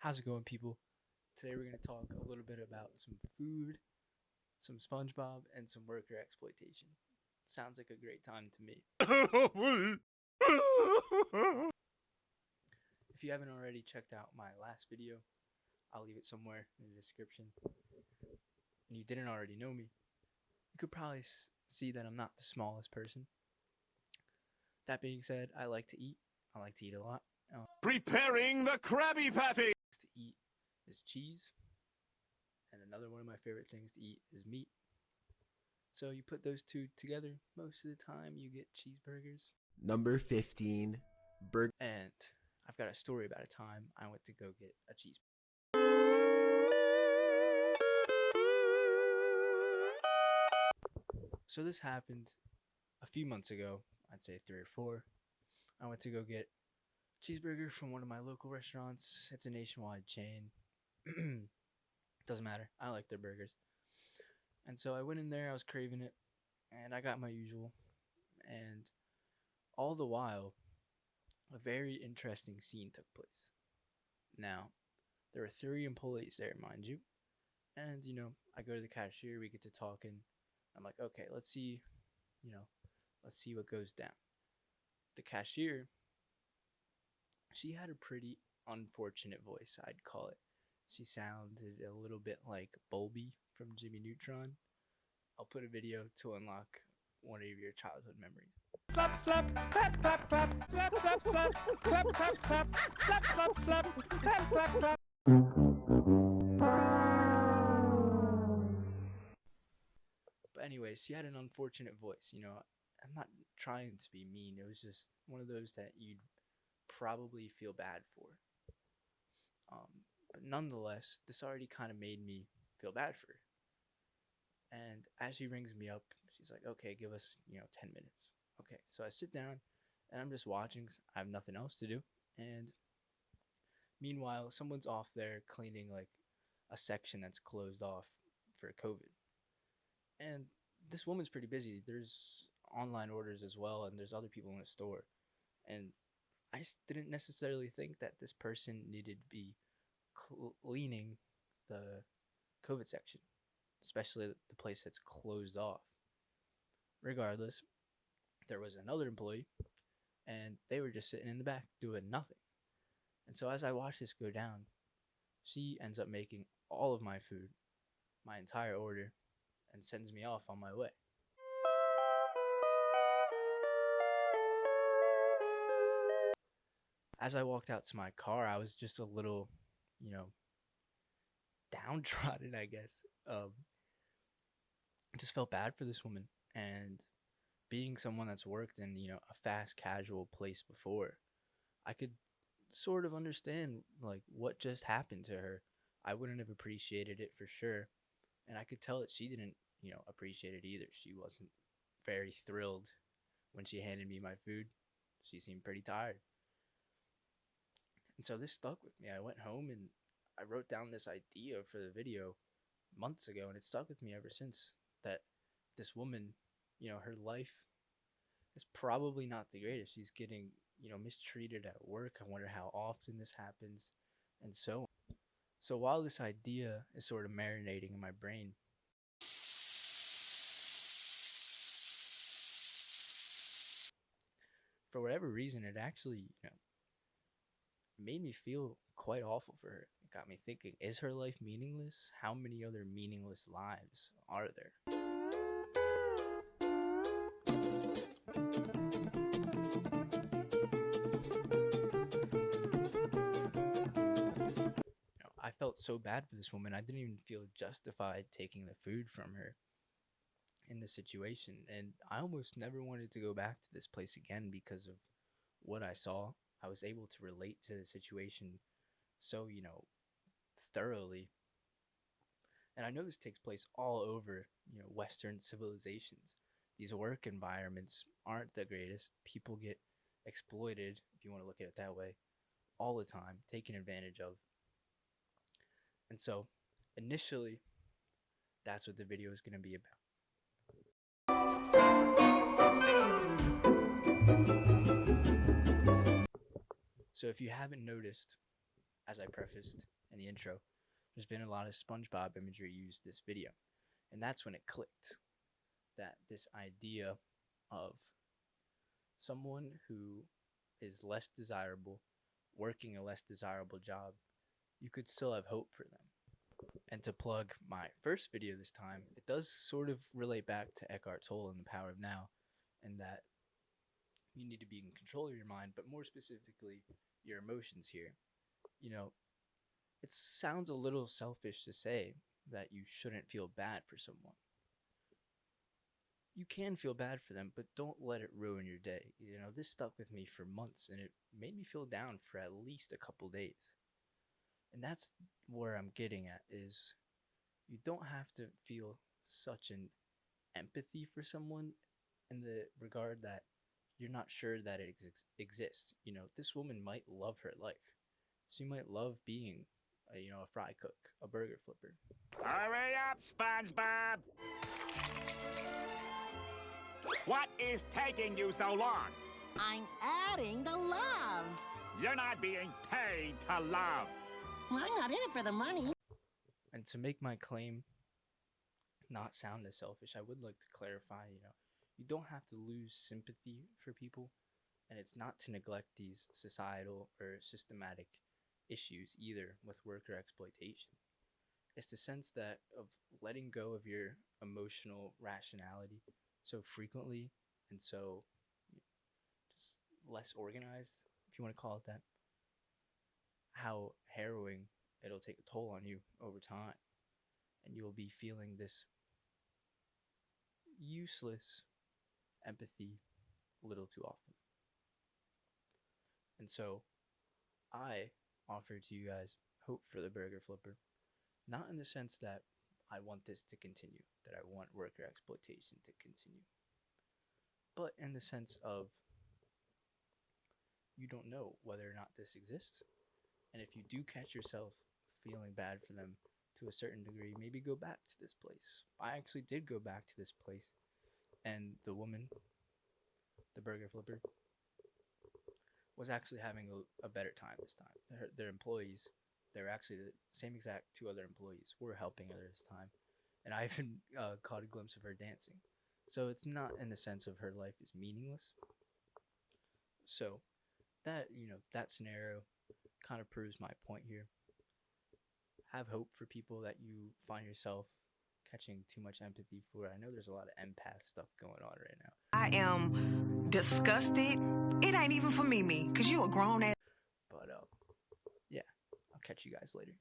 How's it going, people? Today we're going to talk a little bit about some food, some SpongeBob, and some worker exploitation. Sounds like a great time to me. If you haven't already checked out my last video, I'll leave it somewhere in the description. And you didn't already know me, you could probably see that I'm not the smallest person. That being said, I like to eat. I like to eat a lot. Preparing the Krabby Patty! To eat is cheese, and another one of my favorite things to eat is meat. So you put those two together, most of the time you get cheeseburgers. Number 15, burger. And I've got a story about a time I went to go get a cheeseburger. So this happened a few months ago, I'd say 3 or 4. I went to go get a cheeseburger from one of my local restaurants. It's a nationwide chain. Doesn't matter. I like their burgers. And so I went in there, I was craving it, and I got my usual. And all the while, a very interesting scene took place. Now, there were 3 employees there, mind you. And, I go to the cashier, we get to talking. I'm like, okay, let's see what goes down. The cashier, she had a pretty unfortunate voice, I'd call it. She sounded a little bit like Bulby from Jimmy Neutron. I'll put a video to unlock one of your childhood memories. Slap, slap, clap, clap, clap, slap, slap, slap, clap, clap, clap, slap, slap, slap, clap, clap, clap. But anyways, she had an unfortunate voice. I'm not trying to be mean. It was just one of those that you'd probably feel bad for. But nonetheless, this already kind of made me feel bad for her. And as she rings me up, she's like, okay, give us, 10 minutes. Okay, so I sit down and I'm just watching 'cause I have nothing else to do. And meanwhile, someone's off there cleaning like a section that's closed off for COVID. And this woman's pretty busy. There's online orders as well, and there's other people in the store. And I just didn't necessarily think that this person needed to be cleaning the COVID section, especially the place that's closed off. Regardless, there was another employee, and they were just sitting in the back doing nothing. And so as I watched this go down, she ends up making all of my food, my entire order, and sends me off on my way. As I walked out to my car, I was just a little, downtrodden, I guess. I just felt bad for this woman. And being someone that's worked in, a fast casual place before, I could sort of understand, like, what just happened to her. I wouldn't have appreciated it for sure. And I could tell that she didn't, appreciate it either. She wasn't very thrilled when she handed me my food. She seemed pretty tired. And so this stuck with me. I went home and I wrote down this idea for the video months ago, and it stuck with me ever since. That this woman, her life is probably not the greatest. She's getting, mistreated at work. I wonder how often this happens, and so on. So while this idea is sort of marinating in my brain, for whatever reason, it actually, made me feel quite awful for her. It got me thinking, is her life meaningless? How many other meaningless lives are there? I felt so bad for this woman. I didn't even feel justified taking the food from her in this situation. And I almost never wanted to go back to this place again because of what I saw. I was able to relate to the situation so, thoroughly. And I know this takes place all over, Western civilizations. These work environments aren't the greatest. People get exploited, if you want to look at it that way, all the time, taken advantage of. And so, initially, that's what the video is going to be about. So if you haven't noticed, as I prefaced in the intro, there's been a lot of SpongeBob imagery used this video. And that's when it clicked that this idea of someone who is less desirable, working a less desirable job, you could still have hope for them. And to plug my first video this time, it does sort of relate back to Eckhart Tolle and the Power of Now, and that you need to be in control of your mind, but more specifically, your emotions here. You know, it sounds a little selfish to say that you shouldn't feel bad for someone. You can feel bad for them, but don't let it ruin your day. You know, this stuck with me for months and it made me feel down for at least a couple days. And that's where I'm getting at is you don't have to feel such an empathy for someone in the regard that you're not sure that it exists. You know, this woman might love her life. She might love being a fry cook, a burger flipper. Hurry up, SpongeBob! What is taking you so long? I'm adding the love. You're not being paid to love. I'm not in it for the money. And to make my claim not sound as selfish, I would like to clarify, you don't have to lose sympathy for people, and it's not to neglect these societal or systematic issues either with worker exploitation. It's the sense that of letting go of your emotional rationality so frequently and so just less organized, if you want to call it that, how harrowing it'll take a toll on you over time. And you'll be feeling this useless empathy a little too often. And so I offer to you guys hope for the burger flipper, not in the sense that I want this to continue, that I want worker exploitation to continue, but in the sense of you don't know whether or not this exists. And if you do catch yourself feeling bad for them to a certain degree, maybe go back to this place. I actually did go back to this place, and the woman, the burger flipper, was actually having a better time this time. Their employees, they're actually the same exact two other employees, were helping her this time. And I even caught a glimpse of her dancing. So it's not in the sense of her life is meaningless. So that, that scenario kind of proves my point here. Have hope for people that you find yourself catching too much empathy for. I know there's a lot of empath stuff going on right now. I am disgusted. It ain't even for me, because you a grown ass. But yeah, I'll catch you guys later.